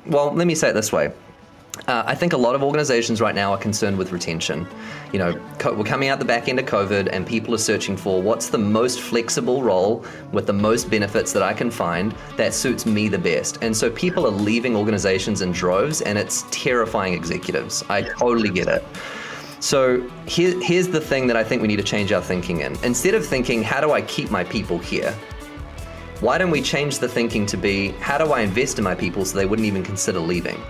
Well, let me say it this way. I think a lot of organizations right now are concerned with retention. We're coming out the back end of COVID and people are searching for what's the most flexible role with the most benefits that I can find that suits me the best. And so people are leaving organizations in droves, and it's terrifying executives. I totally get it. So here's the thing that I think we need to change our thinking in. Instead of thinking, how do I keep my people here? Why don't we change the thinking to be, how do I invest in my people so they wouldn't even consider leaving?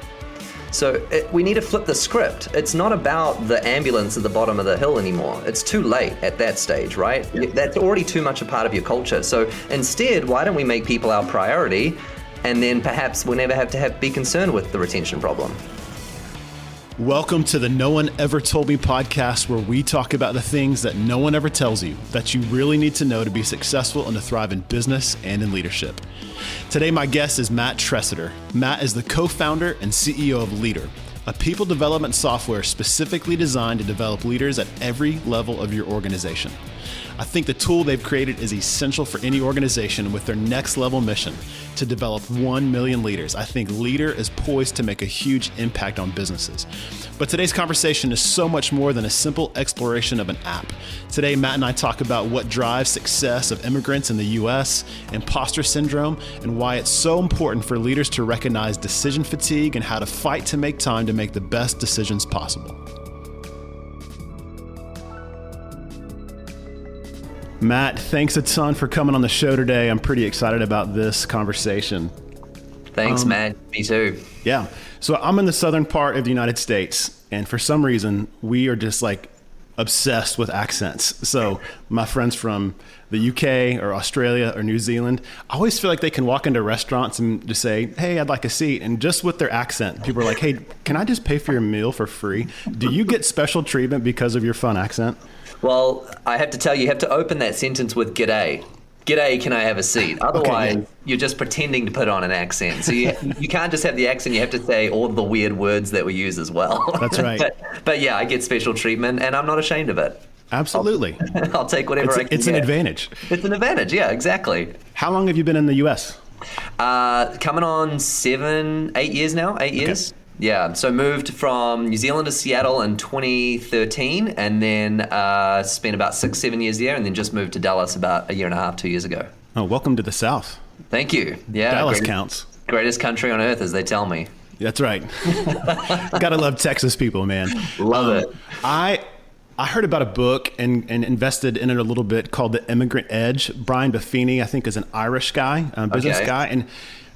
So we need to flip the script. It's not about the ambulance at the bottom of the hill anymore. It's too late at that stage, right? That's already too much a part of your culture. So instead, why don't we make people our priority, and then perhaps we'll never have to be concerned with the retention problem. Welcome to the No One Ever Told Me podcast, where we talk about the things that no one ever tells you that you really need to know to be successful and to thrive in business and in leadership. Today, my guest is Matt Tresidder. Matt is the co-founder and CEO of Leadr, a people development software specifically designed to develop leaders at every level of your organization. I think the tool they've created is essential for any organization with their next level mission to develop 1 million leaders. I think Leadr is poised to make a huge impact on businesses. But today's conversation is so much more than a simple exploration of an app. Today, Matt and I talk about what drives success of immigrants in the US, imposter syndrome, and why it's so important for leaders to recognize decision fatigue and how to fight to make time to make the best decisions possible. Matt, thanks a ton for coming on the show today. I'm pretty excited about this conversation. Thanks, Matt. Me too. Yeah. So I'm in the southern part of the United States, and for some reason, we are just like obsessed with accents. So my friends from the UK or Australia or New Zealand, I always feel like they can walk into restaurants and just say, hey, I'd like a seat. And just with their accent, people are like, hey, can I just pay for your meal for free? Do you get special treatment because of your fun accent? Well, I have to tell you, you have to open that sentence with g'day. G'day, can I have a seat? Otherwise, okay, yeah. You're just pretending to put on an accent. So you can't just have the accent, you have to say all the weird words that we use as well. That's right. but yeah, I get special treatment, and I'm not ashamed of it. Absolutely. I'll take whatever I can It's get. an advantage. It's an advantage, yeah, exactly. How long have you been in the U.S.? Coming on 8 years now, 8 years. Okay. Yeah, so moved from New Zealand to Seattle in 2013, and then spent about 6-7 years there, and then just moved to Dallas about 1.5 years, 2 years ago. Oh, welcome to the South. Thank you. Yeah, Dallas counts. Greatest country on earth, as they tell me. That's right. Gotta love Texas people, man. Love it. I heard about a book and invested in it a little bit called The Immigrant Edge. Brian Buffini, I think, is an Irish guy, business guy, and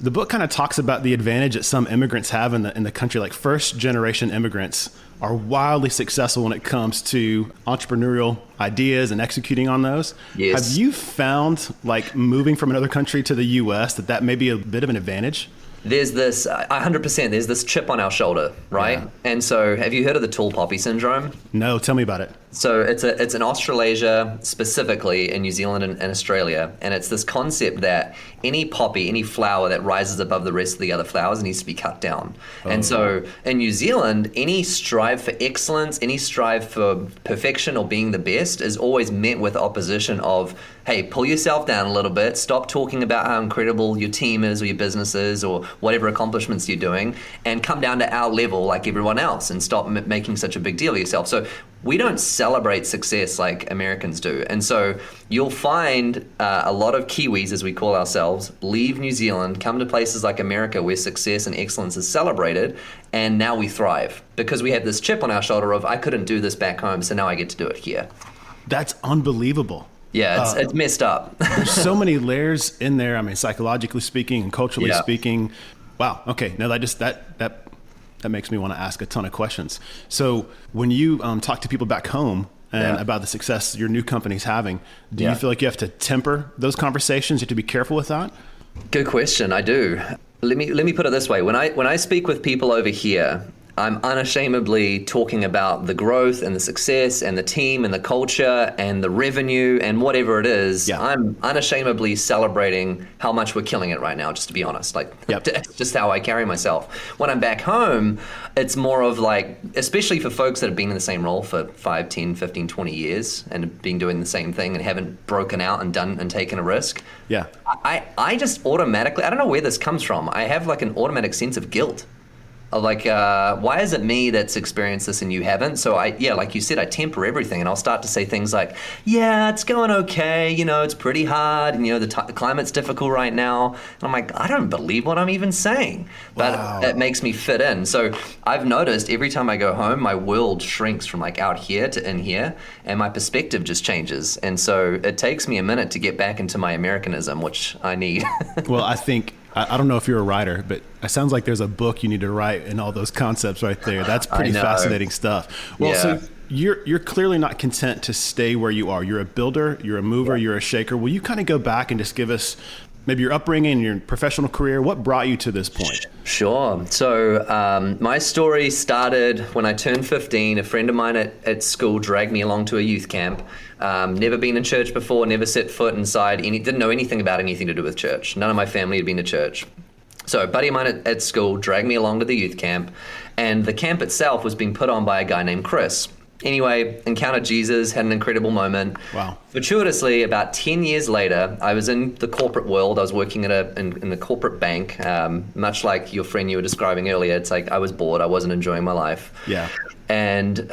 the book kind of talks about the advantage that some immigrants have in the country. Like first generation immigrants are wildly successful when it comes to entrepreneurial ideas and executing on those. Yes. Have you found, like, moving from another country to the US, that may be a bit of an advantage? There's this, 100%, there's this chip on our shoulder, right? Yeah. And so have you heard of the tall poppy syndrome? No, tell me about it. So it's in Australasia, specifically in New Zealand and Australia. And it's this concept that any poppy, any flower that rises above the rest of the other flowers needs to be cut down. Oh. And so in New Zealand, any strive for excellence, any strive for perfection or being the best is always met with opposition of, hey, pull yourself down a little bit, stop talking about how incredible your team is or your business is or whatever accomplishments you're doing, and come down to our level like everyone else and stop making such a big deal of yourself. So we don't celebrate success like Americans do. And so you'll find a lot of Kiwis, as we call ourselves, leave New Zealand, come to places like America where success and excellence is celebrated, and now we thrive because we have this chip on our shoulder of, I couldn't do this back home, so now I get to do it here. That's unbelievable. Yeah, it's messed up. There's so many layers in there. I mean, psychologically speaking and culturally speaking. Wow. Okay. Now that makes me want to ask a ton of questions. So when you talk to people back home and about the success your new company's having, do you feel like you have to temper those conversations? You have to be careful with that? Good question. I do. Let me put it this way. When I speak with people over here, I'm unashamedly talking about the growth and the success and the team and the culture and the revenue and whatever it is. Yeah. I'm unashamedly celebrating how much we're killing it right now, just to be honest. Like, That's just how I carry myself. When I'm back home, it's more of like, especially for folks that have been in the same role for 5, 10, 15, 20 years and have been doing the same thing and haven't broken out and taken a risk. Yeah. I just automatically, I don't know where this comes from. I have like an automatic sense of guilt. Like, why is it me that's experienced this and you haven't? So like you said, I temper everything, and I'll start to say things like, yeah, it's going okay, it's pretty hard, and the climate's difficult right now. And I'm like, I don't believe what I'm even saying, but it makes me fit in. So I've noticed every time I go home, my world shrinks from like out here to in here, and my perspective just changes. And so it takes me a minute to get back into my Americanism, which I need. Well, I don't know if you're a writer, but it sounds like there's a book you need to write and all those concepts right there. That's pretty fascinating stuff. Well, so you're clearly not content to stay where you are. You're a builder, you're a mover, you're a shaker. Will you kind of go back and just give us maybe your upbringing, your professional career? What brought you to this point? Sure. So my story started when I turned 15. A friend of mine at school dragged me along to a youth camp. Never been in church before, never set foot inside, didn't know anything about anything to do with church. None of my family had been to church. So a buddy of mine at school dragged me along to the youth camp, and the camp itself was being put on by a guy named Chris. Anyway, encountered Jesus, had an incredible moment. Wow. Fortuitously, about 10 years later, I was in the corporate world. I was working in the corporate bank, much like your friend you were describing earlier. It's like I was bored. I wasn't enjoying my life. Yeah. And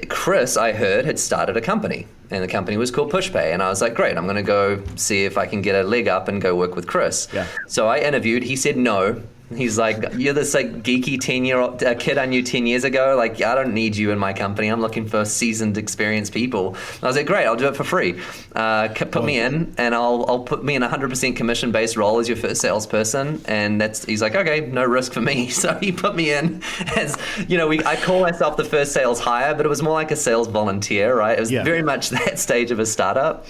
Chris, I heard, had started a company, and the company was called PushPay. And I was like, great, I'm going to go see if I can get a leg up and go work with Chris. Yeah. So I interviewed. He said no. He's like, you're this like geeky 10-year-old kid I knew 10 years ago. Like, I don't need you in my company. I'm looking for seasoned, experienced people. And I was like, great, I'll do it for free. Put me in, and I'll put me in a 100% commission-based role as your first salesperson. And he's like, okay, no risk for me. So he put me in as, I call myself the first sales hire, but it was more like a sales volunteer, right? It was very much that stage of a startup.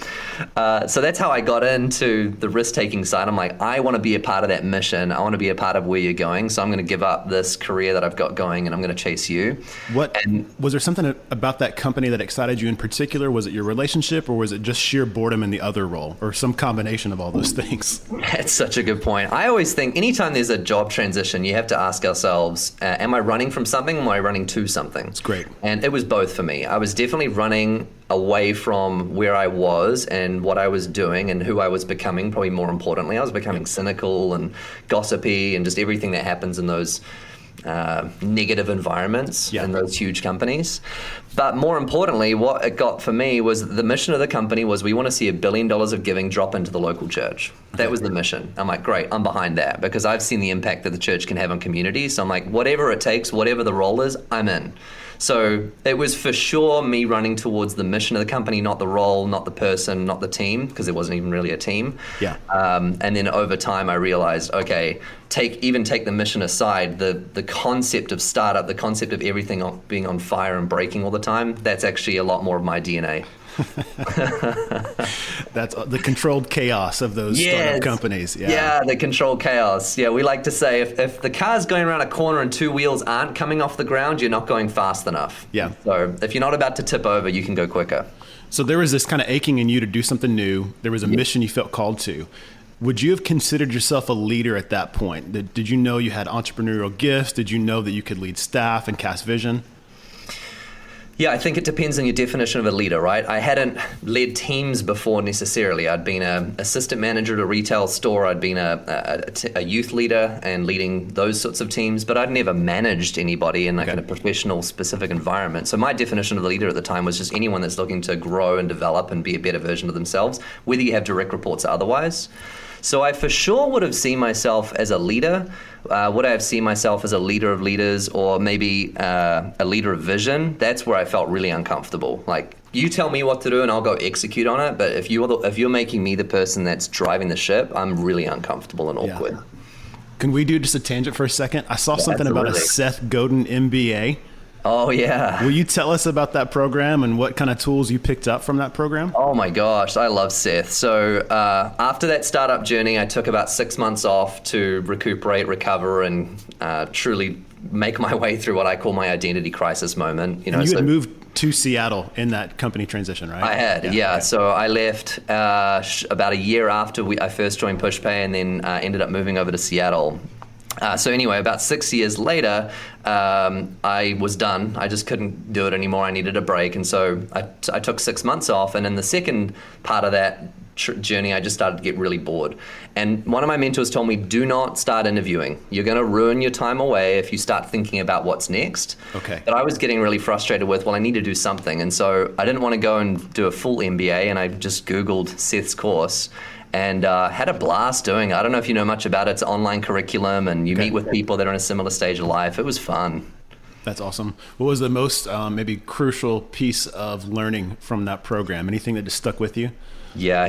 So that's how I got into the risk-taking side. I'm like, I want to be a part of that mission. I want to be a part of where you're going. So I'm going to give up this career that I've got going, and I'm going to chase you. Was there something about that company that excited you in particular? Was it your relationship, or was it just sheer boredom in the other role, or some combination of all those things? That's such a good point. I always think anytime there's a job transition, you have to ask ourselves, am I running from something, or am I running to something? It's great. And it was both for me. I was definitely running away from where I was and what I was doing and who I was becoming. Probably more importantly, I was becoming cynical and gossipy and just everything that happens in those negative environments in those huge companies. But more importantly, what it got for me was the mission of the company was we want to see $1 billion of giving drop into the local church. That was the mission. I'm like, great, I'm behind that, because I've seen the impact that the church can have on communities. So I'm like, whatever it takes, whatever the role is, I'm in. So it was for sure me running towards the mission of the company, not the role, not the person, not the team, because it wasn't even really a team. Yeah. And then over time, I realized, okay, take the mission aside, the concept of startup, the concept of everything being on fire and breaking all the time, that's actually a lot more of my DNA. That's the controlled chaos of those startup companies. Yeah, the controlled chaos. Yeah, we like to say if the car's going around a corner and two wheels aren't coming off the ground, you're not going fast enough. Yeah. So if you're not about to tip over, you can go quicker. So there was this kind of aching in you to do something new. There was a mission you felt called to. Would you have considered yourself a leader at that point? Did you know you had entrepreneurial gifts? Did you know that you could lead staff and cast vision? Yeah, I think it depends on your definition of a leader, right? I hadn't led teams before necessarily. I'd been an assistant manager at a retail store. I'd been a youth leader and leading those sorts of teams, but I'd never managed anybody in a professional specific environment. So my definition of a leader at the time was just anyone that's looking to grow and develop and be a better version of themselves, whether you have direct reports or otherwise. So I for sure would have seen myself as a leader. Would I have seen myself as a leader of leaders, or maybe a leader of vision? That's where I felt really uncomfortable. Like, you tell me what to do and I'll go execute on it. But if you're making me the person that's driving the ship, I'm really uncomfortable and awkward. Yeah. Can we do just a tangent for a second? I saw something about a Seth Godin MBA. Oh, yeah. Will you tell us about that program and what kind of tools you picked up from that program? Oh my gosh, I love Seth. So after that startup journey, I took about 6 months off to recuperate, recover, and truly make my way through what I call my identity crisis moment. And you had moved to Seattle in that company transition, right? I had, yeah. So I left about a year after I first joined PushPay, and then ended up moving over to Seattle. So anyway, about 6 years later, I was done. I just couldn't do it anymore. I needed a break. And so I took 6 months off. And in the second part of that journey, I just started to get really bored. And one of my mentors told me, do not start interviewing. You're going to ruin your time away if you start thinking about what's next. Okay. But I was getting really frustrated with, well, I need to do something. And so I didn't want to go and do a full MBA. And I just Googled Seth's course. And had a blast doing it. I don't know if you know much about it. It's an online curriculum, and you meet with people that are in a similar stage of life. It was fun. That's awesome. What was the most maybe crucial piece of learning from that program? Anything that just stuck with you? Yeah,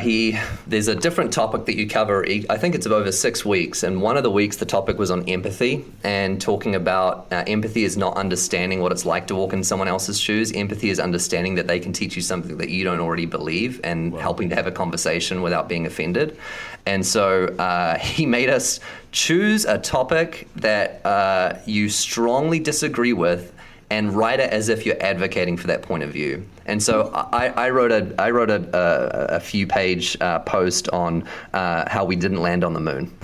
there's a different topic that you cover. I think it's over 6 weeks. And one of the weeks, the topic was on empathy, and talking about empathy is not understanding what it's like to walk in someone else's shoes. Empathy is understanding that they can teach you something that you don't already believe, and helping to have a conversation without being offended. And so he made us choose a topic that you strongly disagree with, and write it as if you're advocating for that point of view. And so I wrote a few page post on how we didn't land on the moon.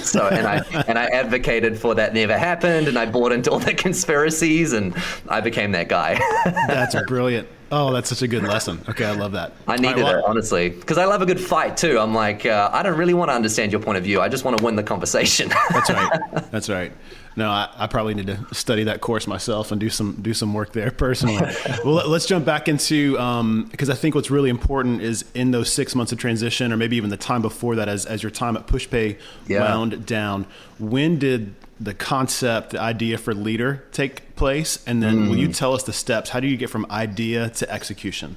So and I advocated for that never happened, and I bought into all the conspiracies, and I became that guy. That's brilliant. Oh, that's such a good lesson. Okay, I love that. I needed it, honestly, because I love a good fight too. I'm like, I don't really want to understand your point of view. I just want to win the conversation. That's right. That's right. No, I probably need to study that course myself and do some work there personally. Well, let's jump back into, because I think what's really important is in those 6 months of transition, or maybe even the time before that, as your time at PushPay wound down, when did the concept, the idea for Leadr take place? And then will you tell us the steps? How do you get from idea to execution?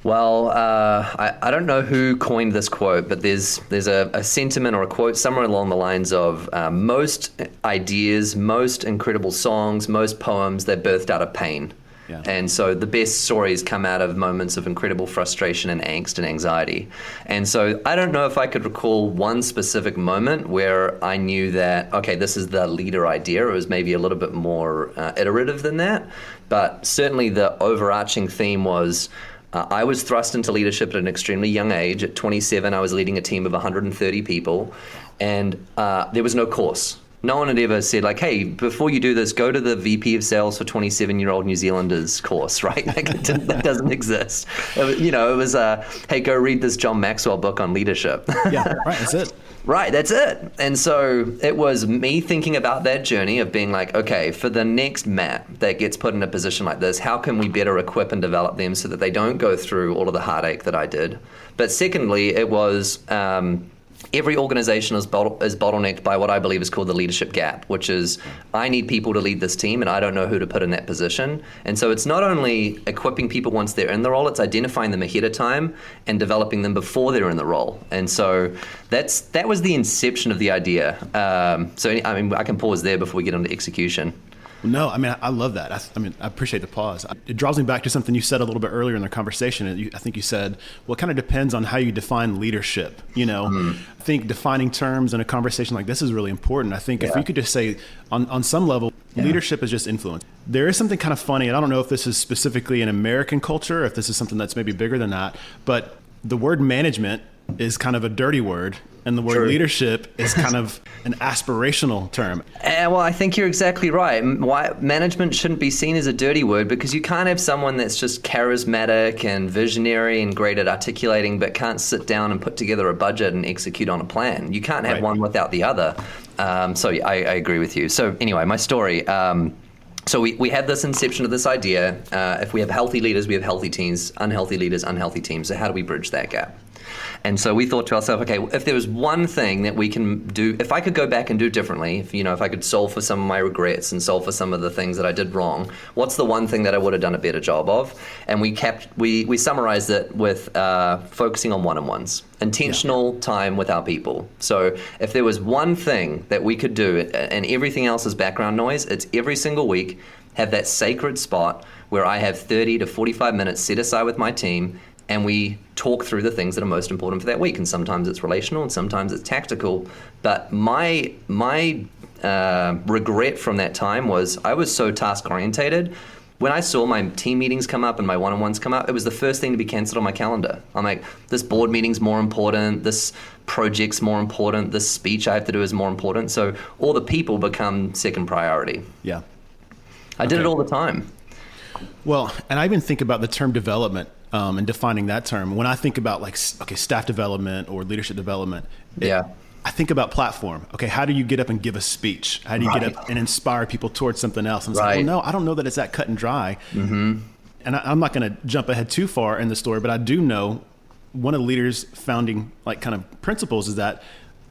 Well, I don't know who coined this quote, but there's a sentiment or a quote somewhere along the lines of most ideas, most incredible songs, most poems, they're birthed out of pain. Yeah. And so the best stories come out of moments of incredible frustration and angst and anxiety. And so I don't know if I could recall one specific moment where I knew that, okay, this is the Leadr idea. It was maybe a little bit more iterative than that. But certainly the overarching theme was I was thrust into leadership at an extremely young age. At 27, I was leading a team of 130 people, and there was no course. No one had ever said, like, hey, before you do this, go to the VP of Sales for 27-year-old New Zealanders course, right? Like, that doesn't exist. It was, hey, go read this John Maxwell book on leadership. Yeah, right, that's it. Right, that's it. And so it was me thinking about that journey of being like, okay, for the next Matt that gets put in a position like this, how can we better equip and develop them so that they don't go through all of the heartache that I did? But secondly, it was every organization is bottlenecked by what I believe is called the leadership gap, which is I need people to lead this team and I don't know who to put in that position. And so it's not only equipping people once they're in the role, it's identifying them ahead of time and developing them before they're in the role. And so that was the inception of the idea. So I mean, I can pause there before we get into execution. No, I mean, I love that. I appreciate the pause. It draws me back to something you said a little bit earlier in the conversation. I think you said, well, it kind of depends on how you define leadership. I think defining terms in a conversation like this is really important. I think if we could just say on some level, leadership is just influence. There is something kind of funny, and I don't know if this is specifically an American culture, if this is something that's maybe bigger than that, but the word management is kind of a dirty word, and the word leadership is kind of an aspirational term. Well, I think you're exactly right. Why management shouldn't be seen as a dirty word, because you can't have someone that's just charismatic and visionary and great at articulating, but can't sit down and put together a budget and execute on a plan. You can't have one without the other. So I agree with you. So anyway, my story. So we had this inception of this idea. If we have healthy leaders, we have healthy teams, unhealthy leaders, unhealthy teams. So how do we bridge that gap? And so we thought to ourselves, okay, if there was one thing that we can do, if I could go back and do differently, if I could solve for some of my regrets and solve for some of the things that I did wrong, what's the one thing that I would have done a better job of? And we summarized it with focusing on one-on-ones, intentional time with our people. So if there was one thing that we could do, and everything else is background noise, it's every single week have that sacred spot where I have 30 to 45 minutes set aside with my team, and we talk through the things that are most important for that week. And sometimes it's relational and sometimes it's tactical. But my regret from that time was I was so task orientated. When I saw my team meetings come up and my one-on-ones come up, it was the first thing to be canceled on my calendar. I'm like, this board meeting's more important, this project's more important, this speech I have to do is more important. So all the people become second priority. Yeah. I did it all the time. Well, and I even think about the term development and defining that term. When I think about staff development or leadership development, I think about platform. Okay, how do you get up and give a speech? How do you get up and inspire people towards something else? And it's like, well, no, I don't know that it's that cut and dry. Mm-hmm. And I'm not going to jump ahead too far in the story, but I do know one of the Leadr's founding kind of principles is that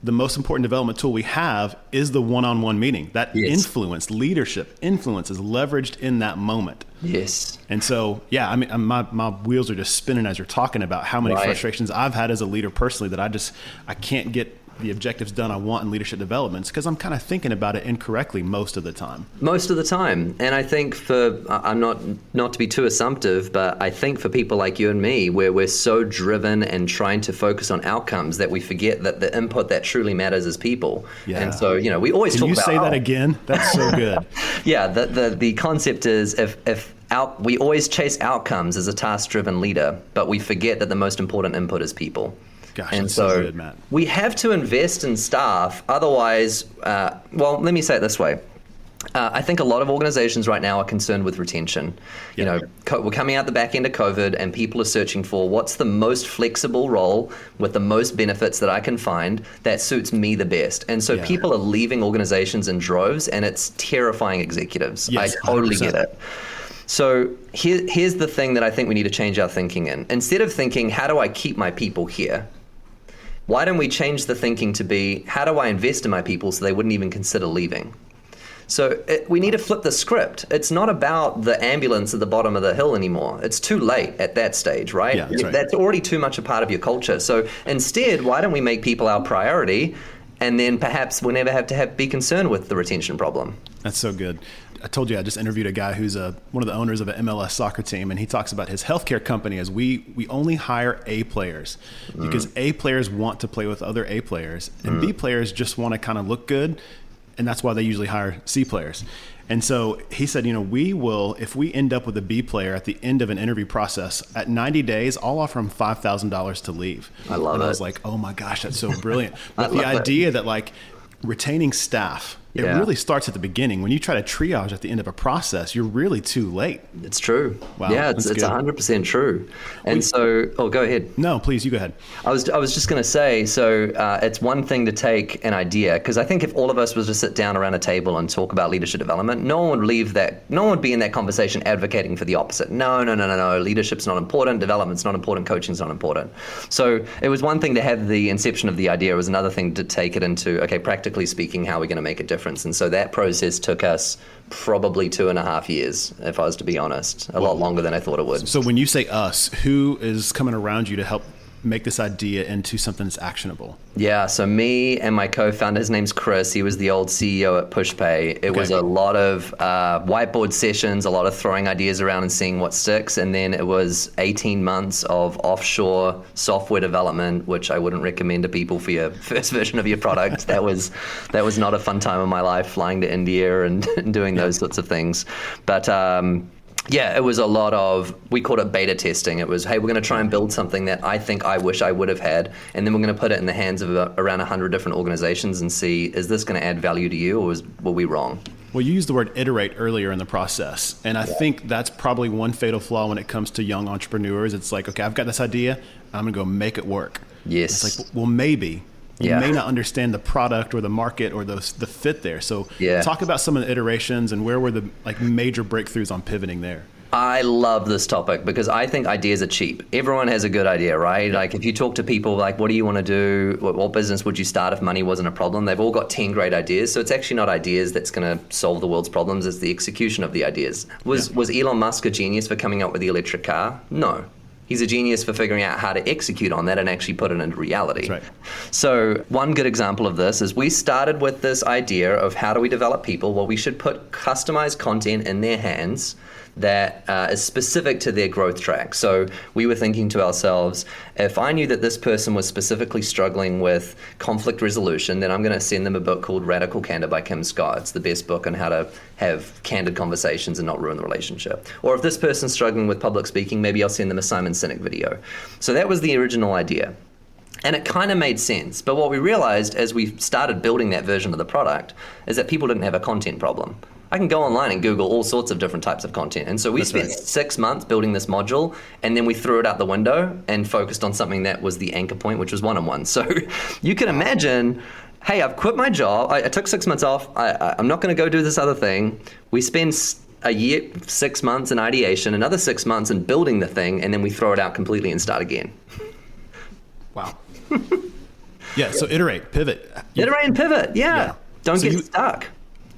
the most important development tool we have is the one-on-one meeting. That leadership influence is leveraged in that moment. Yes. And so, I mean, my wheels are just spinning as you're talking about how many frustrations I've had as a leader personally that I can't get the objectives done I want in leadership developments because I'm kind of thinking about it incorrectly most of the time. Most of the time. And I think I'm not to be too assumptive, but I think for people like you and me, where we're so driven and trying to focus on outcomes that we forget that the input that truly matters is people. Yeah. And so, we always talk about... Can you say that again? That's so good. The concept is we always chase outcomes as a task-driven leader, but we forget that the most important input is people. Gosh, and so good, Matt. We have to invest in staff. Otherwise, let me say it this way. I think a lot of organizations right now are concerned with retention. We're coming out the back end of COVID and people are searching for what's the most flexible role with the most benefits that I can find that suits me the best. And so people are leaving organizations in droves and it's terrifying executives. Yes, I totally 100%. get it. So here's the thing that I think we need to change our thinking in. Instead of thinking, how do I keep my people here? Why don't we change the thinking to be, how do I invest in my people so they wouldn't even consider leaving? So we need to flip the script. It's not about the ambulance at the bottom of the hill anymore. It's too late at that stage, right? Yeah, that's right. That's already too much a part of your culture. So instead, why don't we make people our priority and then perhaps we'll never have to be concerned with the retention problem? That's so good. I told you I just interviewed a guy who's one of the owners of an MLS soccer team, and he talks about his healthcare company as we only hire A players because A players want to play with other A players, and B players just want to kind of look good, and that's why they usually hire C players. And so he said, we will, if we end up with a B player at the end of an interview process, at 90 days, I'll offer him $5,000 to leave. I love it. I was like, oh my gosh, that's so brilliant. But the idea that retaining staff, it really starts at the beginning. When you try to triage at the end of a process, you're really too late. It's true. Wow, yeah, it's 100% true. And go ahead. No, please, you go ahead. I was just going to say, it's one thing to take an idea, because I think if all of us was to sit down around a table and talk about leadership development, no one would be in that conversation advocating for the opposite. No, leadership's not important, development's not important, coaching's not important. So it was one thing to have the inception of the idea, it was another thing to take it into, okay, practically speaking, how are we going to make a difference? And so that process took us probably 2.5 years, if I was to be honest, a lot longer than I thought it would. So when you say us, who is coming around you to help make this idea into something that's actionable? Yeah, so me and my co-founder, his name's Chris, he was the old CEO at PushPay. It was a lot of whiteboard sessions, a lot of throwing ideas around and seeing what sticks, and then it was 18 months of offshore software development, which I wouldn't recommend to people for your first version of your product. That was not a fun time of my life, flying to India and doing those sorts of things. But it was a lot of, we called it beta testing. It was, hey, we're going to try and build something that I wish I would have had, and then we're going to put it in the hands of around 100 different organizations and see, is this going to add value to you, or were we wrong? Well, you used the word iterate earlier in the process, and I think that's probably one fatal flaw when it comes to young entrepreneurs. It's like, okay, I've got this idea, I'm going to go make it work. Yes. It's like, well, maybe. You may not understand the product or the market or the fit there. So talk about some of the iterations and where were the major breakthroughs on pivoting there. I love this topic because I think ideas are cheap. Everyone has a good idea, right? Like if you talk to people what do you want to do? What business would you start if money wasn't a problem? They've all got 10 great ideas. So it's actually not ideas that's going to solve the world's problems. It's the execution of the ideas. Was Elon Musk a genius for coming up with the electric car? No. He's a genius for figuring out how to execute on that and actually put it into reality. That's right. So one good example of this is we started with this idea of how do we develop people? Well, we should put customized content in their hands that is specific to their growth track. So we were thinking to ourselves, if I knew that this person was specifically struggling with conflict resolution, then I'm going to send them a book called Radical Candor by Kim Scott. It's the best book on how to have candid conversations and not ruin the relationship. Or if this person's struggling with public speaking, maybe I'll send them a Simon Sinek video. So that was the original idea. And it kind of made sense. But what we realized as we started building that version of the product is that people didn't have a content problem. I can go online and Google all sorts of different types of content. And so we spent 6 months building this module, and then we threw it out the window and focused on something that was the anchor point, which was one-on-one. So you can imagine, hey, I've quit my job. I took 6 months off. I'm not going to go do this other thing. We spend a year, 6 months in ideation, another 6 months in building the thing, and then we throw it out completely and start again. Wow. Yeah, so iterate, pivot. Iterate and pivot, yeah. Don't get stuck.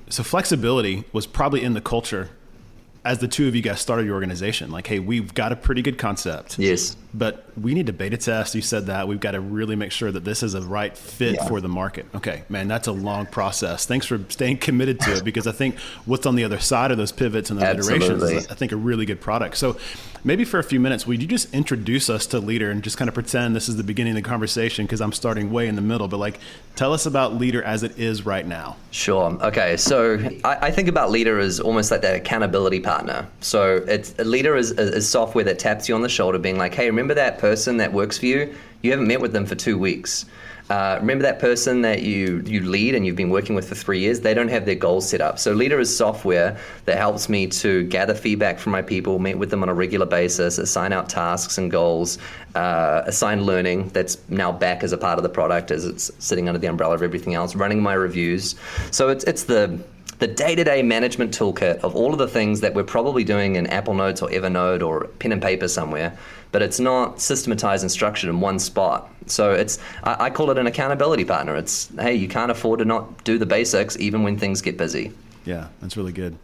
So flexibility was probably in the culture as the two of you guys started your organization. Like, hey, we've got a pretty good concept. Yes. But we need to beta test. You said that. We've got to really make sure that this is a right fit for the market. Okay, man, that's a long process. Thanks for staying committed to it, because I think what's on the other side of those pivots and those iterations is, I think, a really good product. So maybe for a few minutes, would you just introduce us to Leadr and just kind of pretend this is the beginning of the conversation, because I'm starting way in the middle, but like, tell us about Leadr as it is right now. Sure. Okay. So I think about Leadr as almost like that accountability partner. So Leadr is software that taps you on the shoulder being like, hey, remember that person that works for you? You haven't met with them for 2 weeks. Remember that person that you lead and you've been working with for 3 years? They don't have their goals set up. So Leadr is software that helps me to gather feedback from my people, meet with them on a regular basis, assign out tasks and goals, assign learning that's now back as a part of the product as it's sitting under the umbrella of everything else, running my reviews. So it's the day-to-day management toolkit of all of the things that we're probably doing in Apple Notes or Evernote or pen and paper somewhere, but it's not systematized and structured in one spot. So I call it an accountability partner. It's, hey, you can't afford to not do the basics even when things get busy. Yeah, that's really good.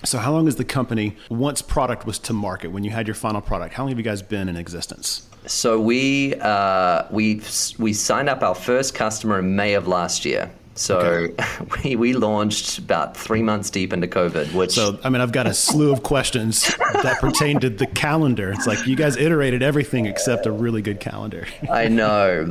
So how long has the company, once product was to market, when you had your final product, how long have you guys been in existence? So we signed up our first customer in May of last year. So we launched about 3 months deep into COVID, So, I mean, I've got a slew of questions that pertain to the calendar. It's like you guys iterated everything except a really good calendar. I know.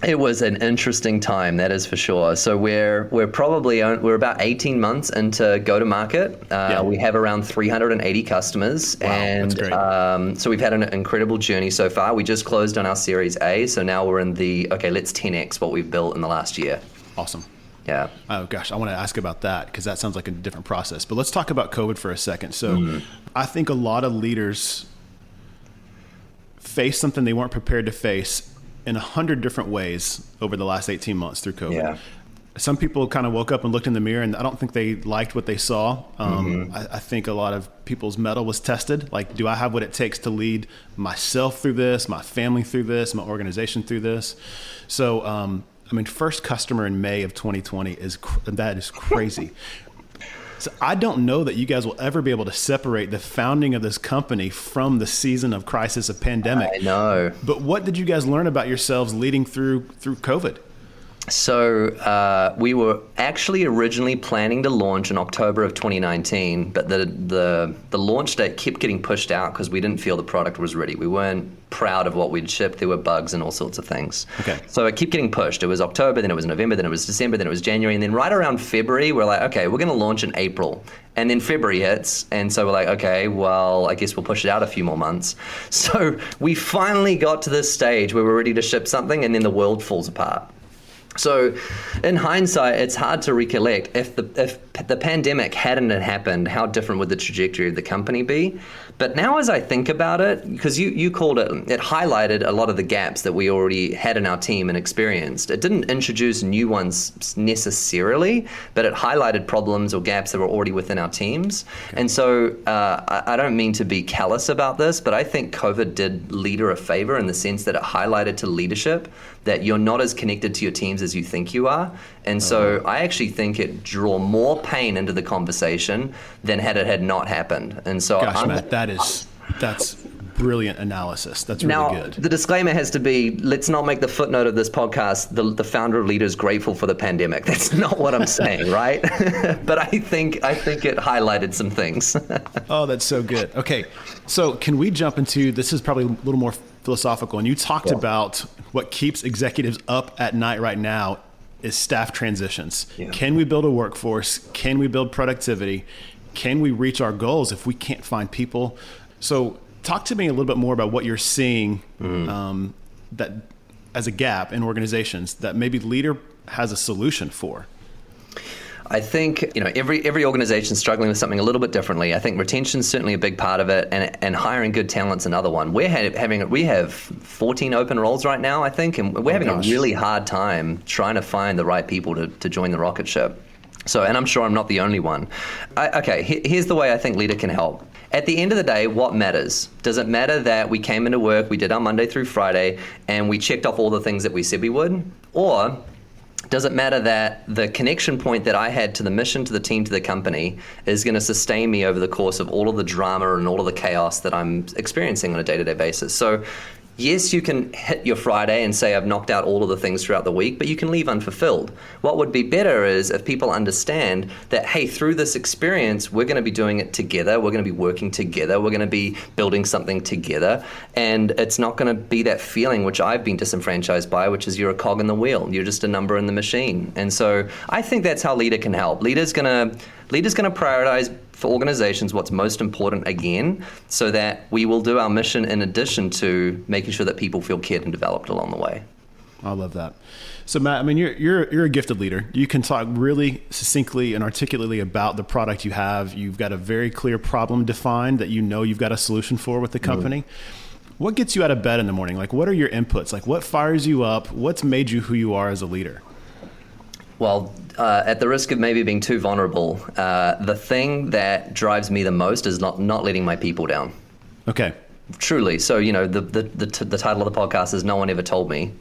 It was an interesting time, that is for sure. So we're about 18 months into go-to-market. We have around 380 customers. Wow, and that's great. So we've had an incredible journey so far. We just closed on our Series A, so now we're in let's 10x what we've built in the last year. Awesome. Yeah. Oh, gosh, I want to ask about that because that sounds like a different process. But let's talk about COVID for a second. So I think a lot of leaders face something they weren't prepared to face in 100 different ways over the last 18 months through COVID. Yeah. Some people kind of woke up and looked in the mirror, and I don't think they liked what they saw. I think a lot of people's mettle was tested. Like, do I have what it takes to lead myself through this, my family through this, my organization through this? So, first customer in May of 2020 that is crazy. So I don't know that you guys will ever be able to separate the founding of this company from the season of crisis of pandemic. I know. But what did you guys learn about yourselves leading through COVID? So we were actually originally planning to launch in October of 2019, but the launch date kept getting pushed out because we didn't feel the product was ready. We weren't proud of what we'd shipped. There were bugs and all sorts of things. Okay. So it kept getting pushed. It was October, then it was November, then it was December, then it was January, and then right around February, we're like, okay, we're going to launch in April. And then February hits, and so we're like, okay, well, I guess we'll push it out a few more months. So we finally got to this stage where we're ready to ship something, and then the world falls apart. So in hindsight, it's hard to recollect if the pandemic hadn't happened, how different would the trajectory of the company be? But now as I think about it, because you called it highlighted a lot of the gaps that we already had in our team and experienced. It didn't introduce new ones necessarily, but it highlighted problems or gaps that were already within our teams. Okay. And so I don't mean to be callous about this, but I think COVID did Leadr a favor in the sense that it highlighted to leadership that you're not as connected to your teams as you think you are. And so I actually think it drew more pain into the conversation than had it had not happened. And so Matt, that's brilliant analysis. That's really now, good. The disclaimer has to be, let's not make the footnote of this podcast, the founder of Leadr is grateful for the pandemic. That's not what I'm saying, right? But I think it highlighted some things. Oh, that's so good. Okay, so can we jump into, this is probably a little more philosophical, and you talked about what keeps executives up at night right now is staff transitions. Yeah. Can we build a workforce? Can we build productivity? Can we reach our goals if we can't find people? So talk to me a little bit more about what you're seeing that as a gap in organizations that maybe Leadr has a solution for. I think every organization is struggling with something a little bit differently. I think retention is certainly a big part of it, and hiring good talent's another one. We have 14 open roles right now, I think, and we're having a really hard time trying to find the right people to join the rocket ship. So, and I'm sure I'm not the only one. Here's the way I think Leadr can help. At the end of the day, what matters? Does it matter that we came into work, we did our Monday through Friday, and we checked off all the things that we said we would? Or does it matter that the connection point that I had to the mission, to the team, to the company is going to sustain me over the course of all of the drama and all of the chaos that I'm experiencing on a day-to-day basis? So yes, you can hit your Friday and say, I've knocked out all of the things throughout the week, but you can leave unfulfilled. What would be better is if people understand that, hey, through this experience, we're going to be doing it together. We're going to be working together. We're going to be building something together. And it's not going to be that feeling which I've been disenfranchised by, which is you're a cog in the wheel. You're just a number in the machine. And so I think that's how Leadr can help. Leadr's going to prioritize for organizations what's most important again, so that we will do our mission in addition to making sure that people feel cared and developed along the way. I love that. So Matt, I mean, you're a gifted leader. You can talk really succinctly and articulately about the product you have. You've got a very clear problem defined that you've got a solution for with the company. Mm-hmm. What gets you out of bed in the morning? Like, what are your inputs? Like, what fires you up? What's made you who you are as a leader? Well, at the risk of maybe being too vulnerable, the thing that drives me the most is not letting my people down. Okay. Truly. So, the title of the podcast is No One Ever Told Me.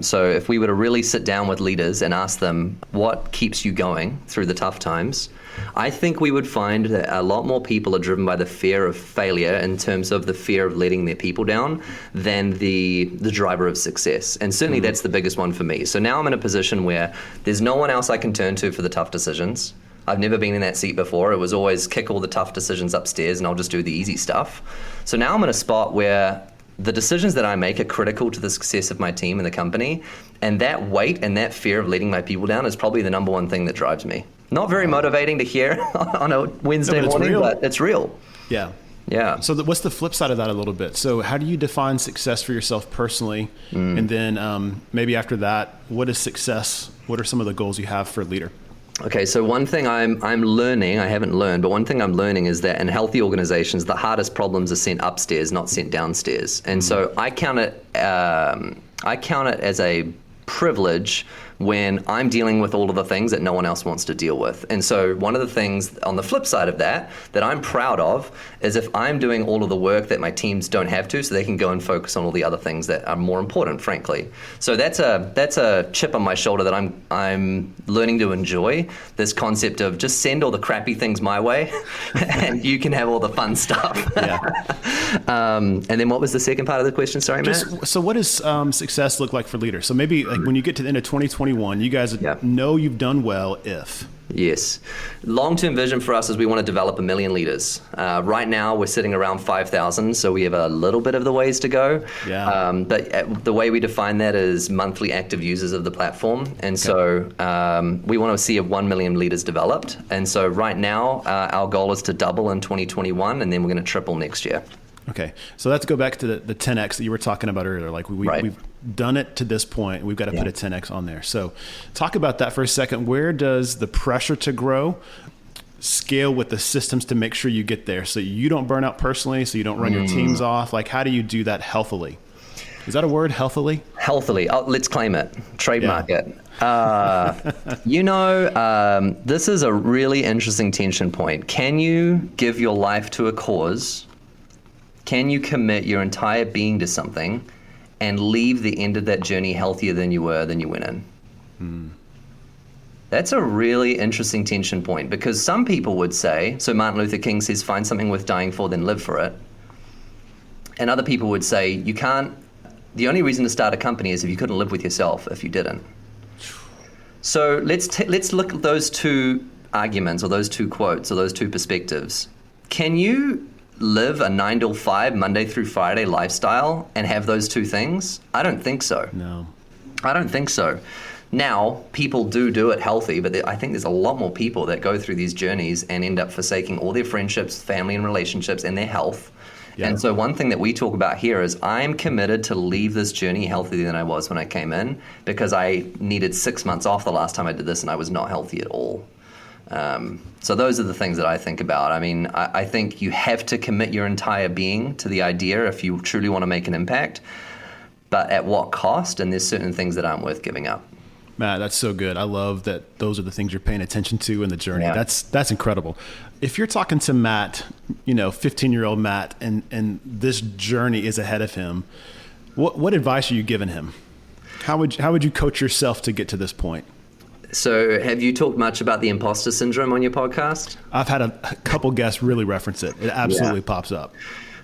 So if we were to really sit down with leaders and ask them what keeps you going through the tough times, I think we would find that a lot more people are driven by the fear of failure in terms of the fear of letting their people down than the driver of success. And certainly that's the biggest one for me. So now I'm in a position where there's no one else I can turn to for the tough decisions. I've never been in that seat before. It was always kick all the tough decisions upstairs and I'll just do the easy stuff. So now I'm in a spot where the decisions that I make are critical to the success of my team and the company. And that weight and that fear of letting my people down is probably the number one thing that drives me. Not very motivating to hear on a Wednesday morning, but it's real. Yeah. Yeah. So what's the flip side of that a little bit? So how do you define success for yourself personally? And then maybe after that, what is success? What are some of the goals you have for Leadr? Okay, so one thing I'm learning, I haven't learned, but one thing I'm learning is that in healthy organizations, the hardest problems are sent upstairs, not sent downstairs. And so I count it as a privilege when I'm dealing with all of the things that no one else wants to deal with. And so one of the things on the flip side of that I'm proud of is if I'm doing all of the work that my teams don't have to, so they can go and focus on all the other things that are more important, frankly. So that's a chip on my shoulder that I'm learning to enjoy, this concept of just send all the crappy things my way and you can have all the fun stuff. Yeah. And then what was the second part of the question? Sorry, Matt. So what does success look like for Leadr? So maybe like when you get to the end of 2021, you guys know you've done well if. Yes. Long-term vision for us is we want to develop 1 million leaders. Right now, we're sitting around 5,000, so we have a little bit of the ways to go. Yeah. But the way we define that is monthly active users of the platform. And so we want to see 1 million leaders developed. And so right now, our goal is to double in 2021, and then we're going to triple next year. Okay. So let's go back to the 10X that you were talking about earlier. Like we've done it to this point. We've got to put a 10X on there. So talk about that for a second. Where does the pressure to grow scale with the systems to make sure you get there so you don't burn out personally, so you don't run your teams off? Like, how do you do that healthily? Is that a word, healthily? Healthily. Oh, let's claim it. Trademark it. This is a really interesting tension point. Can you give your life to a cause? Can you commit your entire being to something and leave the end of that journey healthier than you went in? That's a really interesting tension point, because some people would say, so Martin Luther King says, find something worth dying for, then live for it. And other people would say, the only reason to start a company is if you couldn't live with yourself if you didn't. So let's look at those two arguments or those two quotes or those two perspectives. Can you live a 9 to 5 Monday through Friday lifestyle and have those two things? I don't think so. No. I don't think so. Now, people do it healthy, but I think there's a lot more people that go through these journeys and end up forsaking all their friendships, family and relationships, and their health. Yeah. And so one thing that we talk about here is I'm committed to leave this journey healthier than I was when I came in, because I needed 6 months off the last time I did this and I was not healthy at all. So those are the things that I think about. I mean, I think you have to commit your entire being to the idea if you truly want to make an impact, but at what cost? And there's certain ththings that aren't worth giving up. Matt, that's so good. I love that those are the things you're paying attention to in the journey. Yeah. That's incredible. If you're talking to Matt, 15-year-old Matt, and this journey is ahead of him, what advice are you giving him? How would you coach yourself to get to this point? So have you talked much about the imposter syndrome on your podcast? I've had a couple guests really reference it. It absolutely pops up.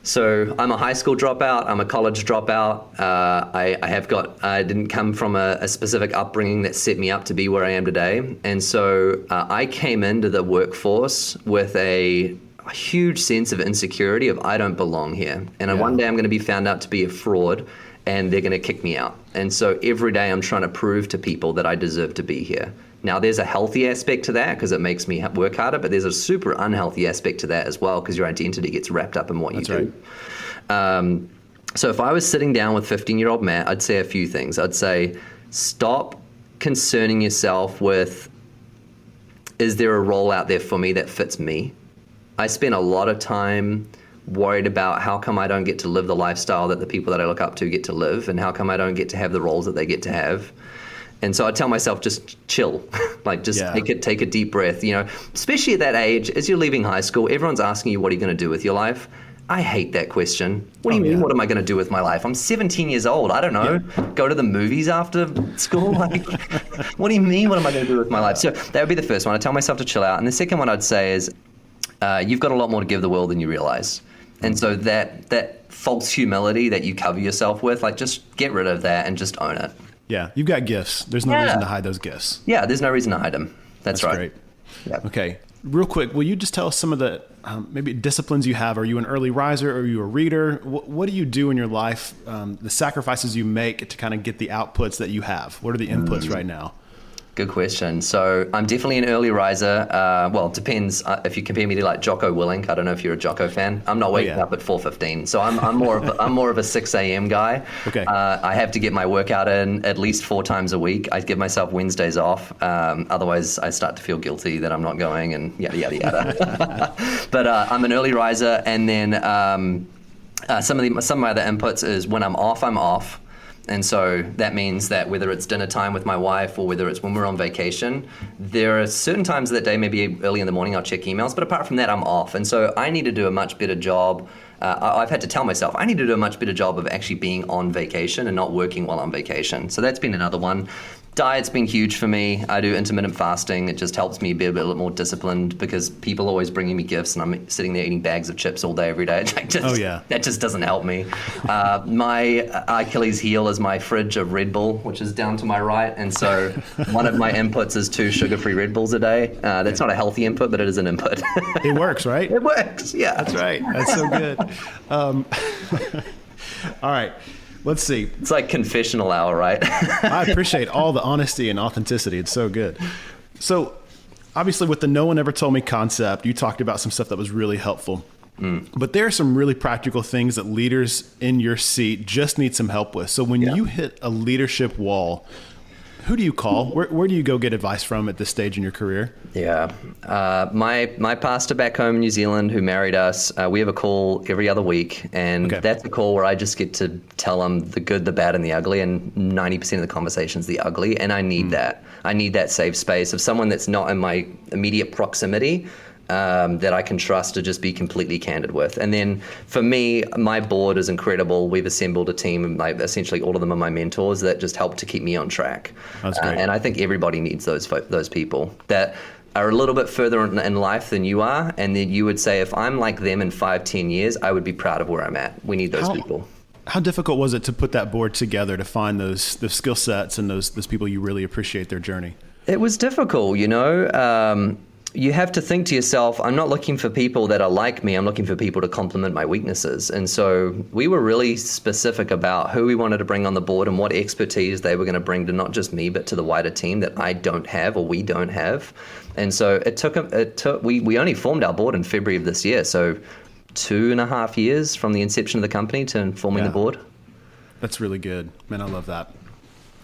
So I'm a high school dropout. I'm a college dropout. I didn't come from a specific upbringing that set me up to be where I am today. And so I came into the workforce with a huge sense of insecurity of I don't belong here. And one day I'm going to be found out to be a fraud and they're going to kick me out. And so every day I'm trying to prove to people that I deserve to be here. Now, there's a healthy aspect to that because it makes me work harder, but there's a super unhealthy aspect to that as well because your identity gets wrapped up in what you do. Right. So if I was sitting down with 15-year-old Matt, I'd say a few things. I'd say, stop concerning yourself with, is there a role out there for me that fits me? I spent a lot of time worried about how come I don't get to live the lifestyle that the people that I look up to get to live, and how come I don't get to have the roles that they get to have. And so I tell myself, just chill, take a deep breath, especially at that age, as you're leaving high school, everyone's asking you, what are you going to do with your life? I hate that question. What do you mean, what am I going to do with my life? I'm 17 years old. I don't know. Go to the movies after school? What do you mean, what am I going to do with my life? So that would be the first one. I tell myself to chill out. And the second one I'd say is, you've got a lot more to give the world than you realize. And so that false humility that you cover yourself with, just get rid of that and just own it. Yeah, you've got gifts. There's no reason to hide those gifts. Yeah, there's no reason to hide them. That's right. Great. Yep. Okay, real quick, will you just tell us some of the maybe disciplines you have? Are you an early riser? Are you a reader? What do you do in your life, the sacrifices you make to kind of get the outputs that you have? What are the inputs right now? Good question. So I'm definitely an early riser. Well, it depends. If you compare me to like Jocko Willink, I don't know if you're a Jocko fan. I'm not waking up at 4:15, so I'm more of a 6 a.m. guy. Okay. I have to get my workout in at least 4 times a week. I give myself Wednesdays off. Otherwise, I start to feel guilty that I'm not going, and yada yada yada. But I'm an early riser, and then some of my other inputs is when I'm off. And so that means that whether it's dinner time with my wife or whether it's when we're on vacation, there are certain times of that day, maybe early in the morning, I'll check emails. But apart from that, I'm off. And so I need to do a much better job. I've had to tell myself, I need to do a much better job of actually being on vacation and not working while on vacation. So that's been another one. Diet's been huge for me. I do intermittent fasting. It just helps me be a bit more disciplined because people are always bringing me gifts and I'm sitting there eating bags of chips all day, every day. That just doesn't help me. My Achilles heel is my fridge of Red Bull, which is down to my right. And so one of my inputs is 2 sugar-free Red Bulls a day. That's not a healthy input, but it is an input. It works, right? It works, yeah. That's right. That's so good. All right. Let's see. It's like confessional hour, right? I appreciate all the honesty and authenticity. It's so good. So obviously with the no one ever told me concept, you talked about some stuff that was really helpful. But there are some really practical things that leaders in your seat just need some help with. So when you hit a leadership wall, who do you call? Where do you go get advice from at this stage in your career? Yeah. My pastor back home in New Zealand who married us, we have a call every other week. And that's a call where I just get to tell them the good, the bad, and the ugly. And 90% of the conversation's the ugly. And I need that. I need that safe space of someone that's not in my immediate proximity that I can trust to just be completely candid with. And then for me, my board is incredible. We've assembled a team, like essentially all of them are my mentors that just help to keep me on track. That's great. And I think everybody needs those people that are a little bit further in life than you are, and then you would say, if I'm like them in 5-10 years, I would be proud of where I'm at. We need those people. How difficult was it to put that board together to find those skill sets and those people you really appreciate their journey? It was difficult, you know. You have to think to yourself, I'm not looking for people that are like me. I'm looking for people to complement my weaknesses. And so we were really specific about who we wanted to bring on the board and what expertise they were going to bring to not just me, but to the wider team that I don't have or we don't have. And so we only formed our board in February of this year. So 2.5 years from the inception of the company to forming the board. That's really good. Man, I love that.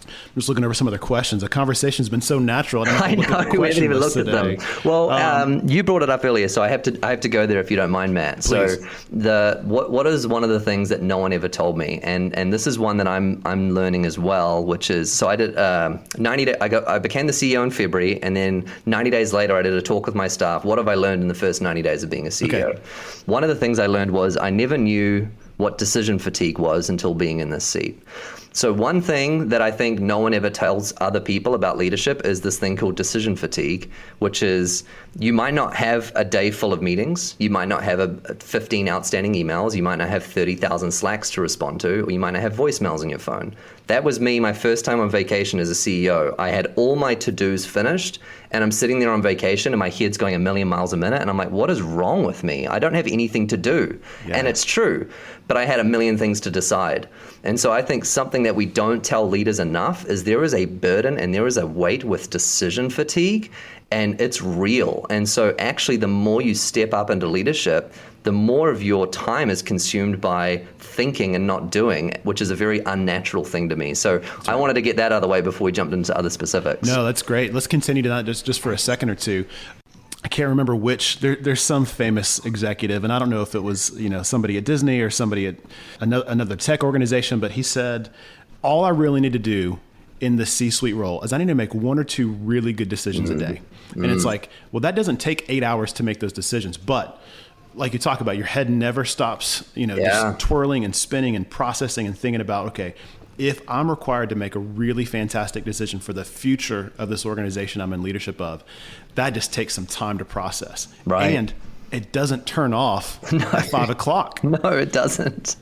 I'm just looking over some other questions. The conversation's been so natural. I know, we haven't even looked at them. Well, you brought it up earlier, so I have to go there if you don't mind, Matt. Please. So what is one of the things that no one ever told me, and this is one that I'm learning as well, which is, so I did 90 days. I became the CEO in February, and then 90 days later, I did a talk with my staff. What have I learned in the first 90 days of being a CEO? Okay. One of the things I learned was I never knew what decision fatigue was until being in this seat. So one thing that I think no one ever tells other people about leadership is this thing called decision fatigue, which is you might not have a day full of meetings. You might not have 15 outstanding emails. You might not have 30,000 Slacks to respond to, or you might not have voicemails on your phone. That was me my first time on vacation as a CEO. I had all my to-dos finished, and I'm sitting there on vacation, and my head's going a million miles a minute, and I'm like, what is wrong with me? I don't have anything to do. Yeah. And it's true, but I had a million things to decide. And so I think something that we don't tell leaders enough is there is a burden and there is a weight with decision fatigue, and it's real. And so actually the more you step up into leadership, the more of your time is consumed by thinking and not doing, which is a very unnatural thing to me. So I wanted to get that out of the way before we jumped into other specifics. No, that's great. Let's continue to that just for a second or two. I can't remember which, there's some famous executive, and I don't know if it was, somebody at Disney or somebody at another tech organization, but he said, all I really need to do in the C-suite role is I need to make 1 or 2 really good decisions a day. And it's like, well, that doesn't take 8 hours to make those decisions, but like you talk about, your head never stops, just twirling and spinning and processing and thinking about, okay, if I'm required to make a really fantastic decision for the future of this organization I'm in leadership of, that just takes some time to process. Right. And it doesn't turn off at 5 o'clock. No, it doesn't.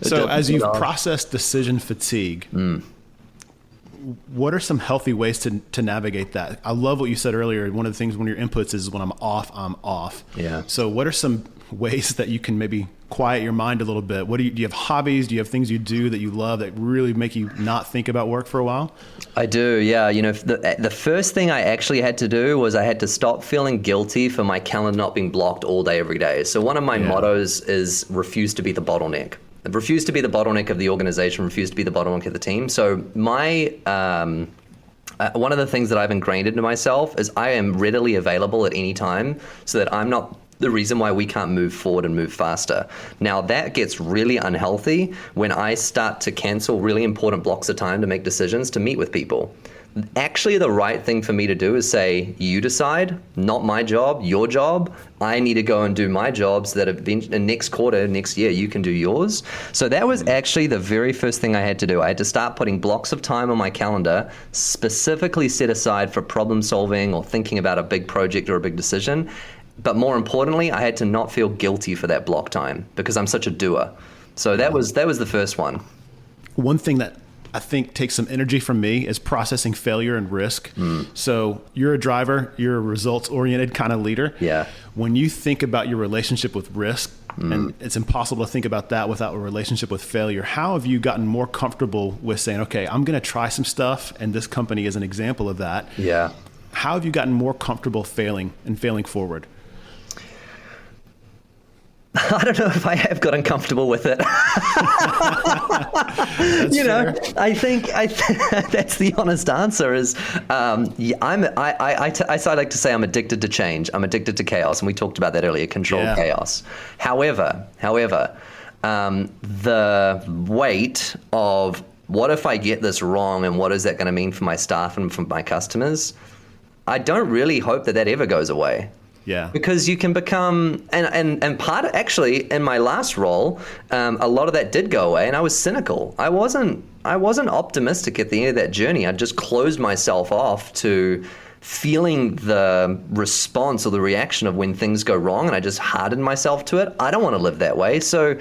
So as you've processed decision fatigue, what are some healthy ways to navigate that? I love what you said earlier. One of the things, one of your inputs is when I'm off, I'm off. Yeah. So what are some ways that you can maybe quiet your mind a little bit? Do you have hobbies? Do you have things you do that you love that really make you not think about work for a while? I do, yeah. The first thing I actually had to do was I had to stop feeling guilty for my calendar not being blocked all day, every day. So one of my mottos is refuse to be the bottleneck. Refuse to be the bottleneck of the organization, refuse to be the bottleneck of the team. So my one of the things that I've ingrained into myself is I am readily available at any time so that I'm not the reason why we can't move forward and move faster. Now that gets really unhealthy when I start to cancel really important blocks of time to make decisions to meet with people. Actually, the right thing for me to do is say, you decide, not my job, your job. I need to go and do my jobs that have been in next quarter, next year, you can do yours. So that was actually the very first thing I had to do. I had to start putting blocks of time on my calendar, specifically set aside for problem solving or thinking about a big project or a big decision. But more importantly, I had to not feel guilty for that block time because I'm such a doer. So that was the first one. One thing that I think takes some energy from me is processing failure and risk. So you're a driver, you're a results-oriented kind of leader. Yeah. When you think about your relationship with risk, and it's impossible to think about that without a relationship with failure, how have you gotten more comfortable with saying, okay, I'm going to try some stuff, and this company is an example of that. Yeah. How have you gotten more comfortable failing and failing forward? I don't know if I have gotten comfortable with it. I think that's the honest answer. Is I like to say I'm addicted to change. I'm addicted to chaos, and we talked about that earlier. Controlled chaos. However, the weight of what if I get this wrong, and what is that going to mean for my staff and for my customers? I don't really hope that ever goes away. Yeah. Because you can become, and part of, actually in my last role, a lot of that did go away, and I was cynical. I wasn't optimistic at the end of that journey. I just closed myself off to feeling the response or the reaction of when things go wrong, and I just harden myself to it. I don't want to live that way. So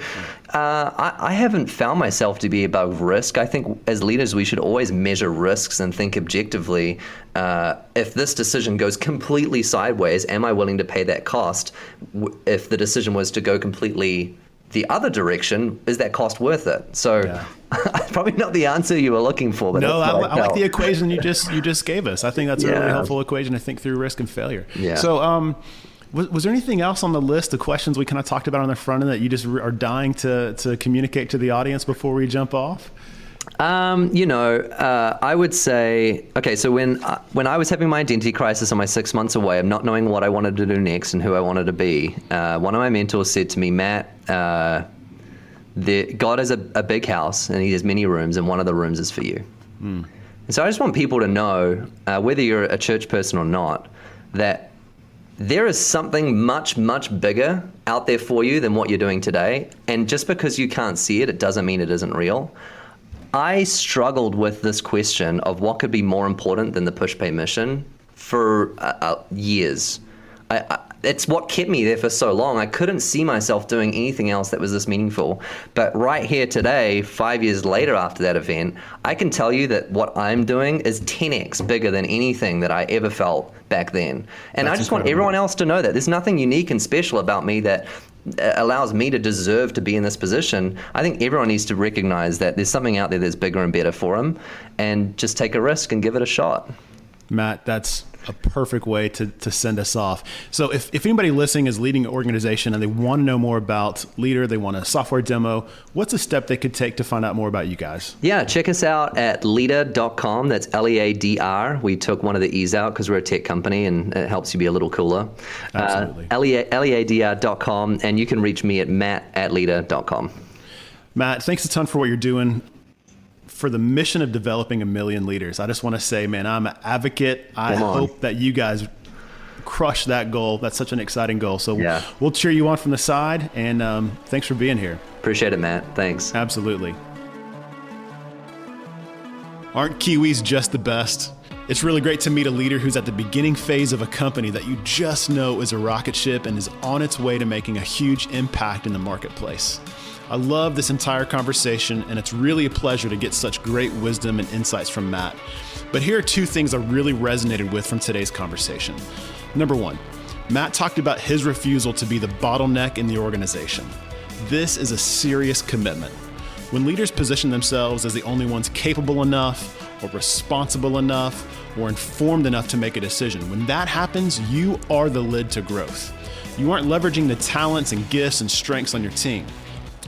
I haven't found myself to be above risk. I think as leaders, we should always measure risks and think objectively. If this decision goes completely sideways, am I willing to pay that cost? If the decision was to go completely the other direction, is that cost worth it? So probably not the answer you were looking for. But no, I like the equation you just gave us. I think that's a really helpful equation to think through risk and failure. Yeah. So was there anything else on the list of questions we kind of talked about on the front end that you just are dying to communicate to the audience before we jump off? I would say, okay, so when I was having my identity crisis on my 6 months away, of not knowing what I wanted to do next and who I wanted to be, one of my mentors said to me, Matt, God has a big house and he has many rooms, and one of the rooms is for you. And so I just want people to know, whether you're a church person or not, that there is something much, much bigger out there for you than what you're doing today. And just because you can't see it, it doesn't mean it isn't real. I struggled with this question of what could be more important than the push-pay mission for years. It's what kept me there for so long. I couldn't see myself doing anything else that was this meaningful. But right here today, 5 years later after that event, I can tell you that what I'm doing is 10x bigger than anything that I ever felt back then. And I just want everyone else to know that. There's nothing unique and special about me that allows me to deserve to be in this position. I think everyone needs to recognize that there's something out there that's bigger and better for them, and just take a risk and give it a shot. Matt, that's a perfect way to send us off. So if anybody listening is leading an organization and they want to know more about Leadr, they want a software demo, what's a step they could take to find out more about you guys? Yeah, check us out at leadr.com. That's Leadr. We took one of the E's out because we're a tech company and it helps you be a little cooler. Absolutely. Leadr.com, and you can reach me at matt@leadr.com. Matt, thanks a ton for what you're doing for the mission of developing 1 million leaders. I just want to say, man, I'm an advocate. I hope that you guys crush that goal. That's such an exciting goal. So we'll cheer you on from the side, and thanks for being here. Appreciate it, Matt. Thanks. Absolutely. Aren't Kiwis just the best? It's really great to meet a leader who's at the beginning phase of a company that you just know is a rocket ship and is on its way to making a huge impact in the marketplace. I love this entire conversation, and it's really a pleasure to get such great wisdom and insights from Matt. But here are 2 things I really resonated with from today's conversation. Number 1, Matt talked about his refusal to be the bottleneck in the organization. This is a serious commitment. When leaders position themselves as the only ones capable enough, or responsible enough, or informed enough to make a decision, when that happens, you are the lid to growth. You aren't leveraging the talents and gifts and strengths on your team.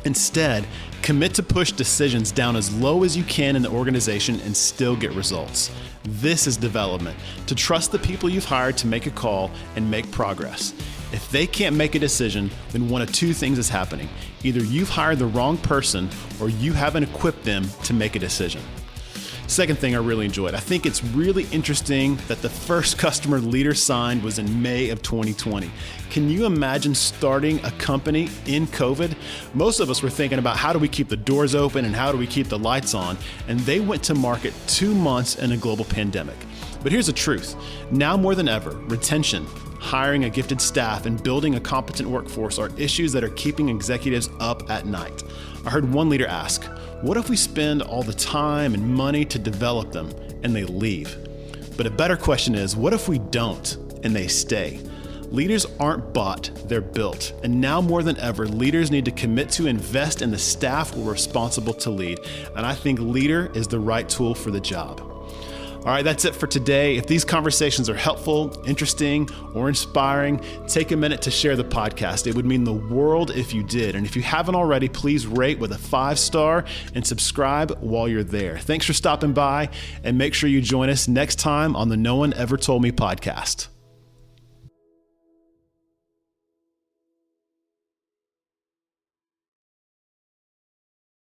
Instead, commit to push decisions down as low as you can in the organization and still get results. This is development, to trust the people you've hired to make a call and make progress. If they can't make a decision, then one of 2 things is happening. Either you've hired the wrong person or you haven't equipped them to make a decision. Second thing I really enjoyed, I think it's really interesting that the first customer Leadr signed was in May of 2020. Can you imagine starting a company in COVID? Most of us were thinking about how do we keep the doors open and how do we keep the lights on, and they went to market 2 months in a global pandemic. But here's the truth. Now more than ever, retention, hiring a gifted staff, and building a competent workforce are issues that are keeping executives up at night. I heard one leader ask, what if we spend all the time and money to develop them and they leave? But a better question is, what if we don't and they stay? Leaders aren't bought, they're built. And now more than ever, leaders need to commit to invest in the staff we're responsible to lead. And I think Leadr is the right tool for the job. All right, that's it for today. If these conversations are helpful, interesting, or inspiring, take a minute to share the podcast. It would mean the world if you did. And if you haven't already, please rate with a 5-star and subscribe while you're there. Thanks for stopping by, and make sure you join us next time on the No One Ever Told Me podcast.